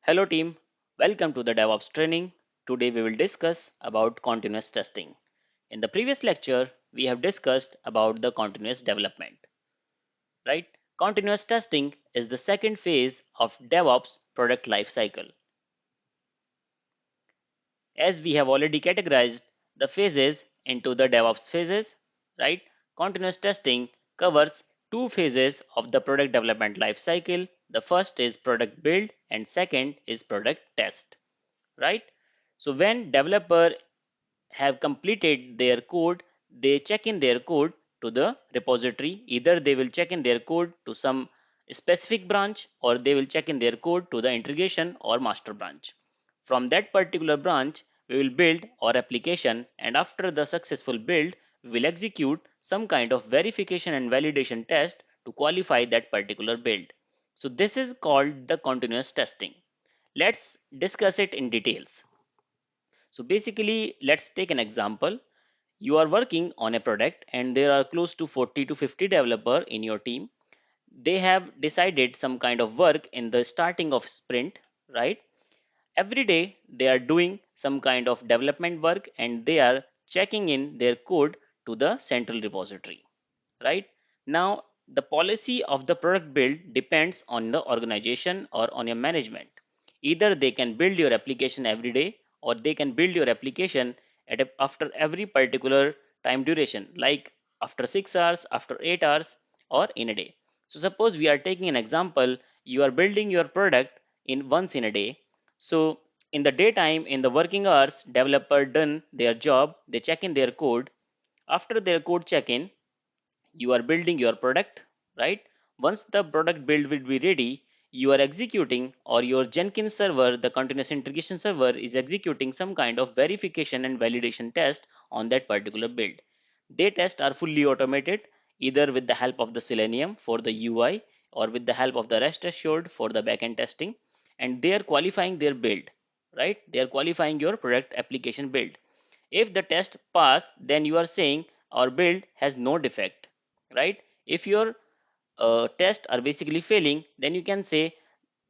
Hello team, welcome to the DevOps training. Today we will discuss about continuous testing. In the previous lecture, we have discussed about the continuous development, right? Continuous testing is the second phase of DevOps product lifecycle. As we have already categorized the phases into the DevOps phases, right? Continuous testing covers two phases of the product development lifecycle. The first is product build and second is product test, right? So when developer have completed their code, they check in their code to the repository. Either they will check in their code to some specific branch or they will check in their code to the integration or master branch. From that particular branch, we will build our application, and after the successful build, we will execute some kind of verification and validation test to qualify that particular build. So this is called the continuous testing. Let's discuss it in details. So basically, let's take an example. You are working on a product and there are close to 40 to 50 developer in your team. They have decided some kind of work in the starting of sprint, right? Every day they are doing some kind of development work and they are checking in their code to the central repository, right? Now, the policy of the product build depends on the organization or on your management. Either they can build your application every day or they can build your application after every particular time duration, like after 6 hours, after 8 hours, or in a day. So suppose we are taking an example, you are building your product in once in a day. So in the daytime, in the working hours, developer done their job, they check in their code. After their code check in, you are building your product, right? Once the product build will be ready, you are executing, or your Jenkins server, the continuous integration server, is executing some kind of verification and validation test on that particular build. They tests are fully automated, either with the help of the Selenium for the UI or with the help of the REST assured for the backend testing, and they are qualifying their build, right? They are qualifying your product application build. If the test pass, then you are saying our build has no defect, right? If your tests are basically failing, then you can say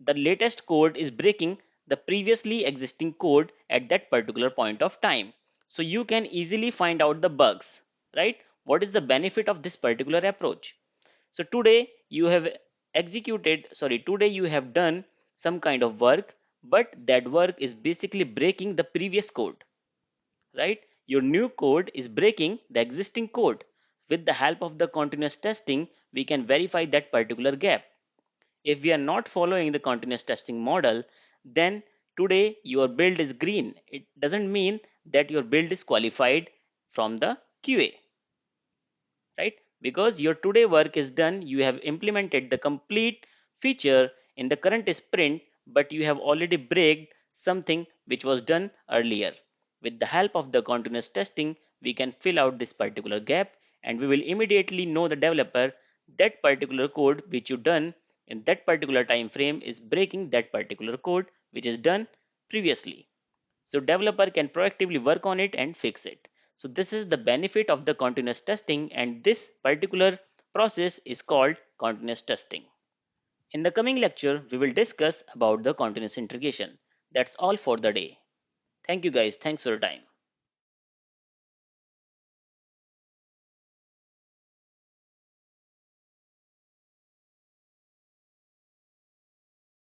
the latest code is breaking the previously existing code at that particular point of time. So you can easily find out the bugs, right? What is the benefit of this particular approach? So today you have done some kind of work, but that work is basically breaking the previous code, right? Your new code is breaking the existing code. With the help of the continuous testing, we can verify that particular gap. If we are not following the continuous testing model, then today your build is green. It doesn't mean that your build is qualified from the QA, right? Because your today work is done, you have implemented the complete feature in the current sprint, but you have already breaked something which was done earlier. With the help of the continuous testing, we can fill out this particular gap and we will immediately know the developer that particular code which you done in that particular time frame is breaking that particular code which is done previously. So developer can proactively work on it and fix it. So this is the benefit of the continuous testing, and this particular process is called continuous testing. In the coming lecture, we will discuss about the continuous integration. That's all for the day. Thank you guys. Thanks for your time.